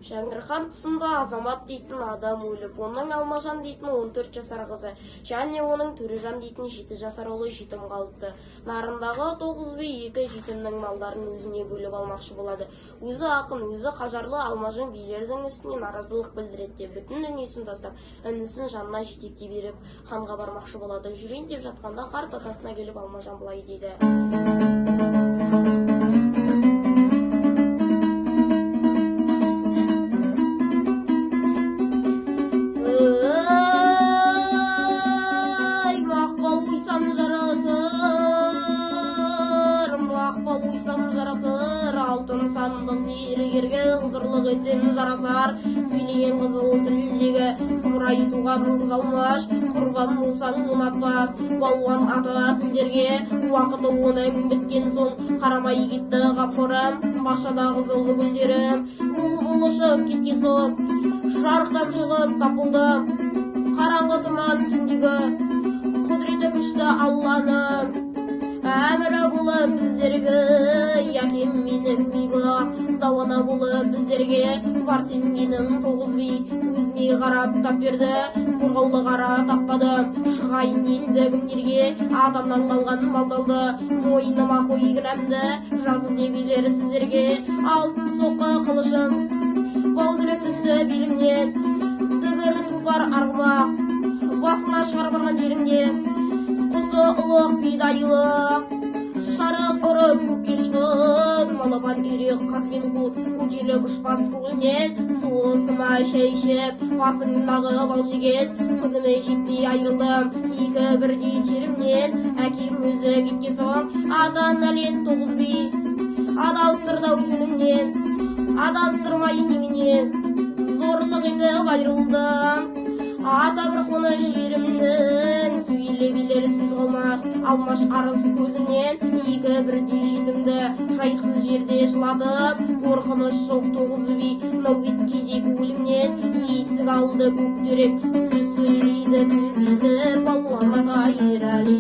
Жәңгірхан тұсында Азамат дейтін адам өліп, оның Алмажан дейтін 14 жасар қызы, және оның Төрежан дейтін 7 жасар ұлы жетім қалыпты. Нарындағы 9 би 2 жетімнің малдарын өзіне бөліп алмақшы болады. Өзі ақын, өзі қажарлы Алмажан билердің үстіне наразылық білдіреді, бүтін дүниесін тастап, інісін жанына жетекке беріп, ханға бармақшы болады. Жүрейін деп жатқанда қарт атасына келіп Алмажан былай дейді: алтын сандық зерігерге ғызырлық етсем жарасар. Сөйлеген қызыл тілдегі сұмырай туған қыз Алмаш, құрбан болсаң ұнатпас балуан ата тілдерге. Уақыты оның біткен соң қарамай кетті қапқорым, бақшада қызылды гүлдерім. Бұлбұл ұшып кеткен соң жарықтан шығып тапылдым, қараңғы тұман түндегі құдіреті күшті Алланың әмірі болып біздерге. Әкем менің бейбақ дауана болып біздерге, бар сенгенім 9 би өзіме қарап тап берді. Қорғаулы қара таппадым, шығайын енді кімдерге, атамнан қалған малдалды, мойныма қой кінәмді жазып не билер сіздерге. Алтын соққы қылышым баузіліп түсті белімнен, дүбір тұлпар арғымақ басына шығарбаған жерімде. Құсы ұлық бидайлық шарық ұрып көкке шығып, малапан үйрек қазбен көтеріліп ұшпас көңілінен. Суысыма шай ішіп басыңдағы бал жеген, күніме жетпей айырылдым 2 бірдей терімнен. Әкем өзі кеткен соң адан нәлет 9 би адалыстырды жөнімнен, адастырмай немене зорлық етіп айырылдым. Ата бір қоныш жерімнің сөйле билер сөз қалмақ, Алмаш арыз көзімнен. 2 бірдей жетімді жайықсыз жерде жылатып, қорқыныш жоқ 9 би нәубет кезек өлімнен. Есік алды көктерек сөз сөйлейді тіл безіп, балуан ата ерәли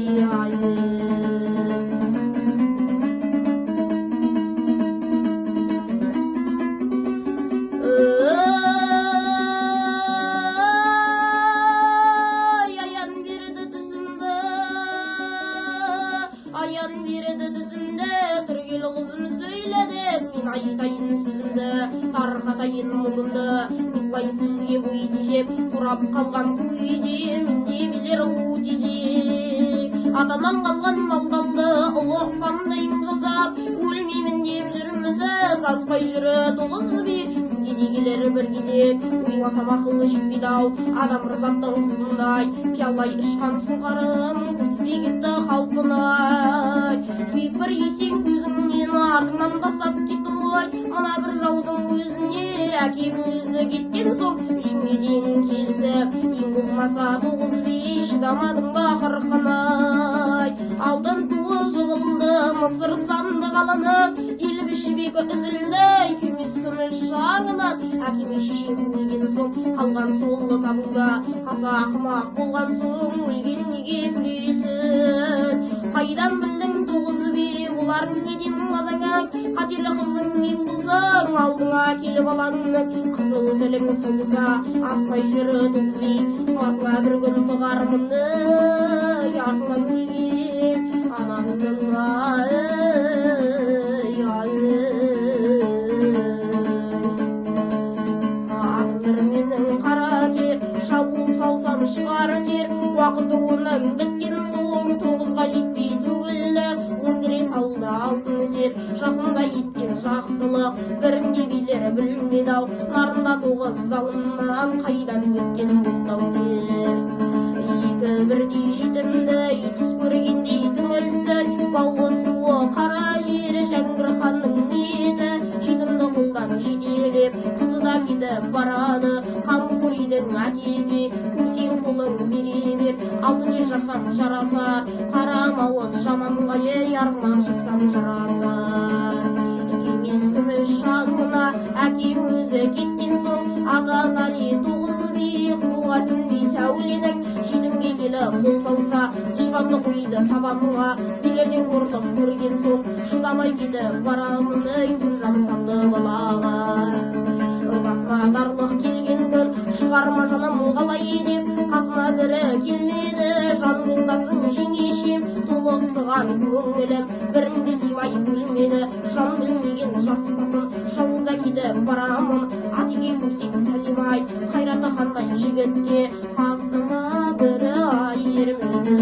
аян береді түсімді. Түргелі қызым сөйледі, мен айтайын сөзімді, тарқатайын мұңымды. Бұлай сөзге бой тежеп құрап қалған күйде, менде билер ұу тезек. Атамнан қалған малдалды ұлық пандайым жасап, өлмеймін деп жүрмізі саспай жүрі 9 би сізге де келер бір кезек. Ойласам ақылы жетпейді ау адам рызаттың құлындай, пиялай ұшқан сұңқарым көспей кетті қалпынай. Күйік бір есен көзімнен артыңнан тастап кеттім ғой, мына бір жаудың өзіне. Әкем өзі кеткен соң 3-ге дейін келісіп, ең болмаса 9 би шыдамадым ба қырқынай. Алтын туы жығылды Мысыр санды қаланып, еліп ішібегі үзілді күймес күміс шағынан. Әкеме шешем өлген соң қалған солы табыңда, қаса ақымақ болған соң өлген неге күлесін? Қайдан білдің 9 би олар неден мазаңа? Қатерлі қызың мен болсаң алдыңа келіп алаңның, қызыл тілің солса аспай жүрі 9 би басына бір күн тұғармынды. Артынан өлген анаңның ағыныр менің қара кер, шабуыл салсам шығар тер. Уақыты оның біткен соң 9-ға жетпей төгілді, өндіре салды алтын сер. Жасында еткен жақсылық бірінде билер білмеді ау, нарында 9 залымнан қайдан өткен бұлтау сер. 2 бірдей жетімді түс көргендей түңілді, бауы суы қара жері Жәңгірханның неті. Жетімді қолдан жетелеп қызы да кетіп барады, қамқоридің әтеке көрсең қолың бере бер. Алтын ел жарсам жарасар, қарамауыт жаманға арғымақ жықсам жарасар. Екемес күміс шағына әкем өзі кеткен соң, ата нәле 9 би қызылға сөнбей сәуленің. Жетімге келіп қол салса дұшпанды қойды табанға, билерден қорлық көрген соң шыдамай кетіп барамын Түржан санды балаға. Басыма жатарлық келген күн шығарма жаным қалай деп қасыма бірі келмеді жан жолдасым жеңешем толықсыған көңілім бірінде тимай өлмеді жан білмеген жас басым жалғыз кетіп барамын атеке көрсем сәлем-ай қайраты қандай жігітке қасыма бірі ермеді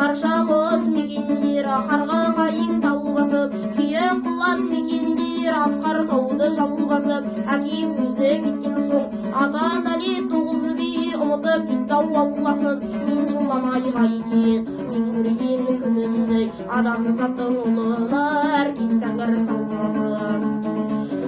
қарша құс мекендер қарға қайың тал басып күйе құлан мекендер асқар тауды жал басып әкем өзі кеткен соң ата нәлет тоғыз би ұмытып кетті алласын мен жыламай қайтейін мен көрген күнімдей адамзаттың ұлына әркез тәңір салмасын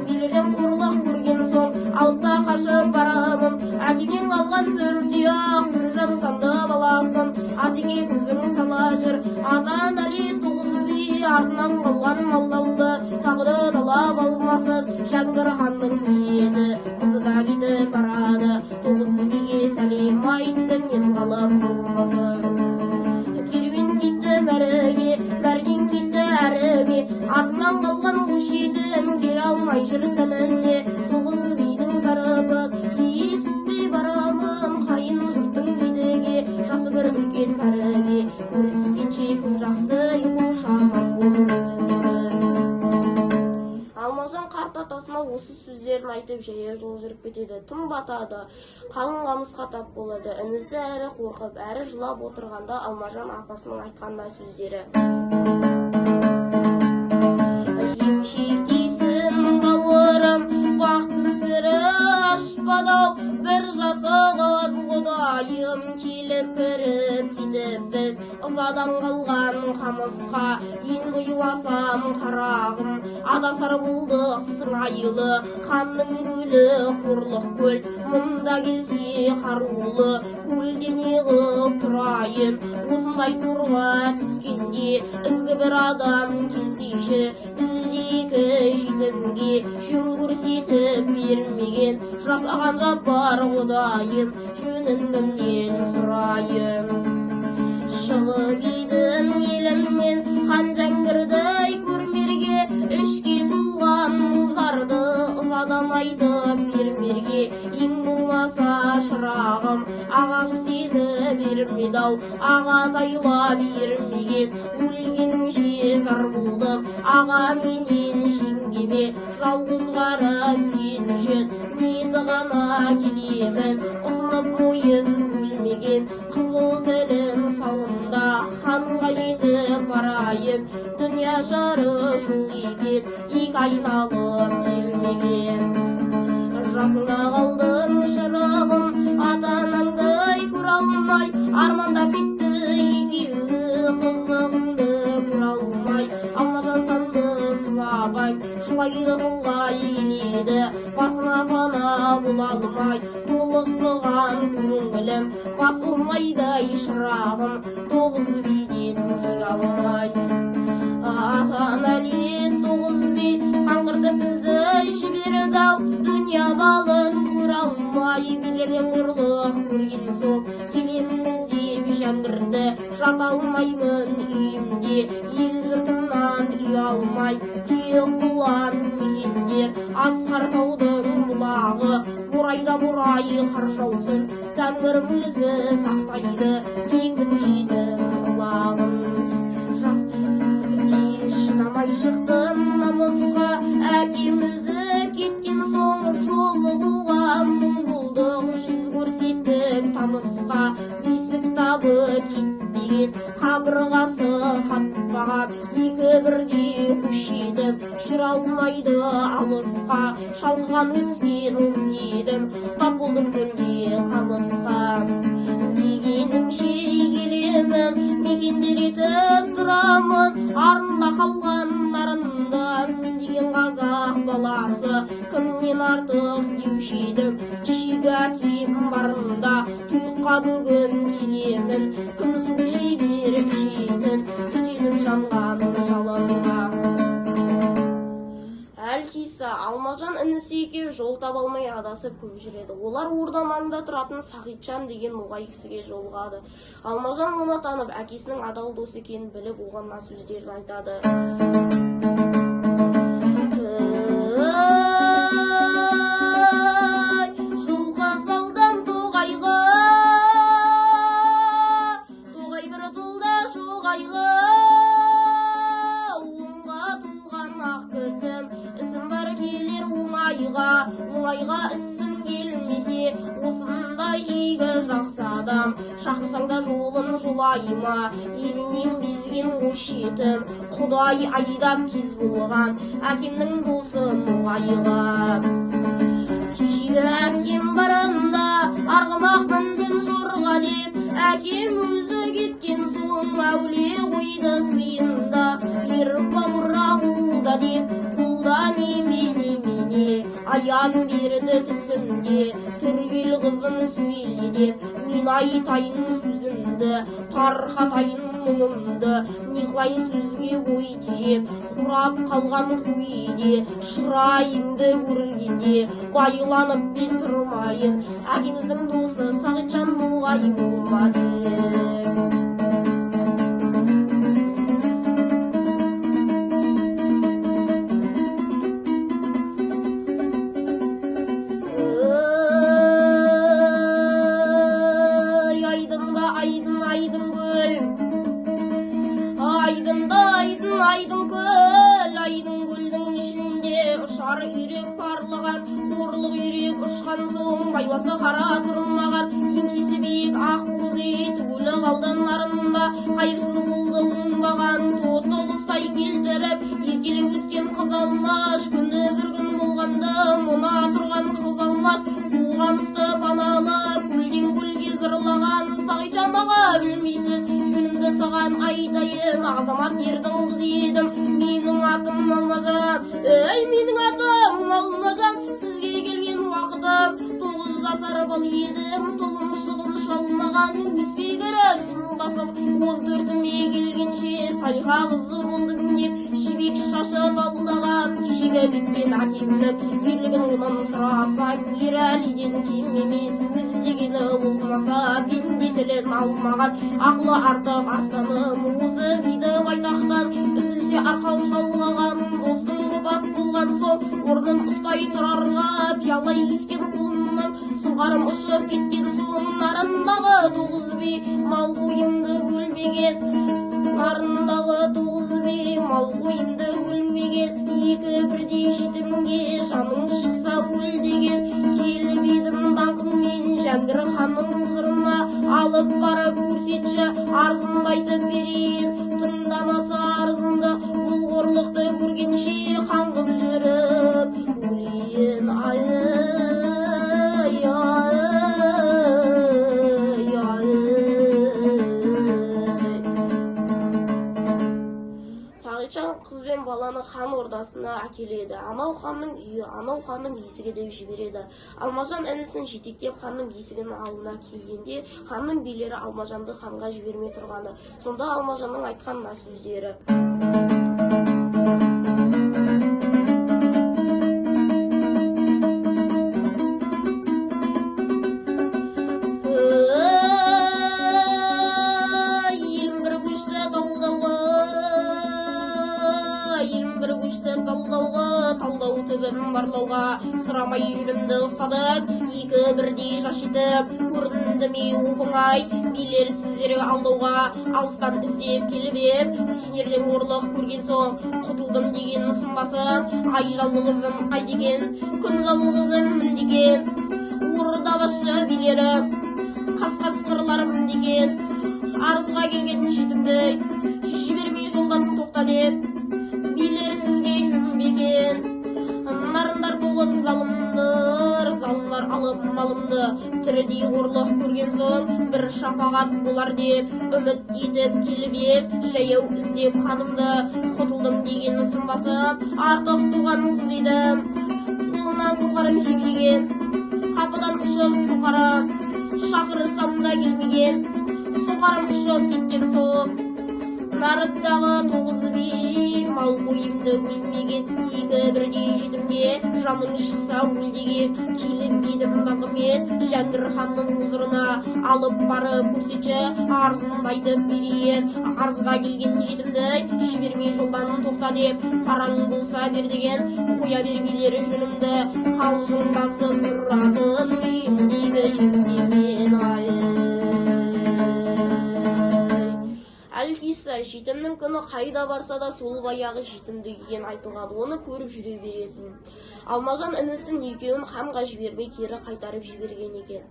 билерден қорлық көрген соң алыпта қашып барамын әкемнен қалған бір тұяқ бір жан санды баласын атеңе көзің сала жүр ата нәлет тоғыз би артынан қалған малдалды тағы да талап алмасын жәңгір ханның ниеті қызы да кетіп барады тоғыз биге сәлем айтыңнен қалып қалмасын керуен кетті мәріге мәрден кетті әріге артынан қалған қос жетім келе алмай жүр сәніне тоғыз бидің зарыбы естпей барамын қайын жұрттың едіге жасы бір үлкен кәріге көріскенше күн жақсы қошаман болыңыз. Алмажан қарт атасына осы сөздерін айтып жаяу жол жүріп кетеді. Тым батады, қалың қамысқа тап болады. Інісі әрі қорқып, әрі жылап отырғанда Алмажан апасының айтқанда сөздері. Емшектейсің бауырым, бақтың сірі ашпадау, бір жасаған құдайым келіп кіріп кетіп біз ызадан қалған қамысқа ен құйыласам қарағым адасар болдық сыңайлы ханның көлі қорлық көл мұнда келсе қарулы көлде не қылып тұрайын осындай торға түскенде ізгі бір адам келсейші біздегі жетімге жөн көрсетіп бермеген жасаған жаппар құдайым жөнін кімнен сұрайын шығып едім елімнен хан жәңгірді көрмерге ішке толған мұңдарды ызадан айтып бермерге ең болмаса шырағым аға сені бермеді-ау аға тайла бермеген өлгенімше зар болдым аға менен жеңгеме жалғыз қара сен үшін неті ғана келемін ұсынып мойын өлмеген қызыл тілім сауында ханға жетіп барайын дүния жары жоқ екен екі айналып келмеген жасында қалдым шырағым ата-анаңды көре алмай армандап кетті екеуі қызығымды көре алмай Алмажан санды сыбабай жылайды толғай келеді басына пана бола алмай толықсыған көңілім басылмайдай шырағым тоғыз биден кек алмай ата нәлет тоғыз би қаңғыртып бізді жіберді-ау дүния балын көре алмай билерден қорлық көрген соң келемін іздеп жәңгірді жата алмаймын үйімде ел жұртымнан ұялмай тек құлан мекендер асқар таудың бұлағы борайда борай қар жаусын тәңірім өзі сақтайды кеңдік жетім ұлағын жас шыдамай шықтым намысқа әкем өзі кеткен соң жолығуға мұң болдық жүз көрсеттік танысқа бесік табы кетпеген қабырғасы қатпаған екі бірдей көшедім жүре алмайды алысқа шалқыған өскен өз едім тап болдым көлде қамысқа дегенімше келемін мекендер етіп тұрамын арында қалған нарында мен деген қазақ баласы кімнен артық деуші едім кешегі әкем барында тұйыққа бүгін келемін күн су жіберіп ішетін түтеніп жанған жалынға Әлкиса, Алмажан інісі екеуі жол таба алмай адасып көп жүреді. Олар орда маңында тұратын Сағитжан деген ноғай кісіге жолығады. Алмажан оны танып, әкесінің адал досы екенін біліп, оған мына сөздерді айтады. оңайға ісім келмесе, осындай игі жақсы адам шақырсаң да жолын жолайма. Елінен безген ош етім, Құдай айдап кез болған, әкемнің досы мұғайға. Кешегі әкем барында арғымақ мінген жорға деп, әкем өзі кеткен соң әуле қойды сыйында. Еріп бауыра қолда деп, қолда немене, аян берді тісімде, түргел қызын сөйле деп, мен айтайын сөзімді, тарқатайын мұңымды. Не қылайын сөзге ой тежеп, құрап қалған қойде, шырайымды көргенде байланып бен тұрмайын. Әкеміздің досы Сағитжан мұғай болмады. Айдың көлдің ішінде ұшар үйрек парлаған, қорлық үйрек ұшқан соң байласы қара тұрмаған. Еңсесі биік ақ бұзы түгілі қалды нарында, қайырсыз болды оңбаған тоты құстай келтіріп, еркелеп өскен қыз алмаш. Күні бір күн болғанда мұна тұрған қыз алмаш, қуғамысты паналып көлден көлге зырлаған. Сағитжан аға, білмейсіз жөнімді саған айтайын, азамат ердің қызы едім, менің атым Алмажан. Менің атым Алмажан, сізге келген уақытым 9 жасар бал едім, тұлым шығын шалмаған, өспей кіріп сұм басып 14-ме келгенше Салиха қызы болдым деп, жібек шашы талдаған. Кешегі кеткен әкемнің ерлігін онан сұрасаң, ер әлиден кем емес, өзі дегені болмаса пенде тілін алмаған. Ақлы артық арстаным осы биді байтақтан, үзілсе арқау шалғаған, достың опат болған соң орнын ұстай тұрарға пиала ескен қолымнан сұңғарым ұшып кеткен соң. Нарындағы 9 би мал қойымды бөлмеген, нарындағы 9 би мал қойымды бөлмеген. Екі бірдей жетімге жаның шықса өл деген, келіп едім даңқыммен Жәңгір ханның хұзырына, алып барып көрсетші, арызымды айтып берейін. Тыңдамаса арызымды, бұл қорлықты көргенше қаңғып жүріп өлейін. Сағитжан қыз бен баланы хан ордасына әкеледі. Анау ханның үйі, анау ханның есігі деп жібереді. Алмажан інісін жетектеп ханның есігінің алдына келгенде, ханның билері Алмажанды ханға жібермей тұрғаны. Сонда Алмажанның айтқан мына сөздері: талдау түбін барлауға, сұрамай жүнімді ұстадық. Екі бірдей жас жетіп, көрінді ме оп-оңай, билер сіздерге алдауға алыстан іздеп келіп еп. Сенерден орлық көрген соң құтылдым деген сынбасым, ай жалғызым ай деген, күн жалғызым мін деген. Орда басшы билері қасқас қырларым деген, арызға келген жетімді жібермей жолдан тоқта деп, билер сізге жүнбеген. Нарындар 9 залымдар алып малымды, тірідей қорлық көрген соң бір шапағат болар деп, үміт етіп келіп еп, жаяу іздеп ханымды. Құтылдым деген сынбасып, артық туған қыз едім, қолына сұңқарым жемжеген. Қапыдан ұшып сұңқарым, шақырсам да келмеген, сұңқарым ұшып кеткен соң. Нарындағы 9 би мал қойымды өлмеген, екі бірдей жетімге жаның шықса өл деген. Келіп едім даңғымен Жәңгір ханның хұзырына, алып барып көрсетші, арызымды айтып берейін. Арызға келген жетімді жібермей жолдан тоқта деп, параң болса бер деген, қоя бер билері жүнімді. Қалжыңдасып тұратын үйімдегі жетімдермен. Әлкис бұйырса, жетімнің күні қайда барса да сол баяғы жетімдік екенін айтылған, оны көріп жүре беретін. Алмажан інісін екеуін ханға жібермей кері қайтарып жіберген екен.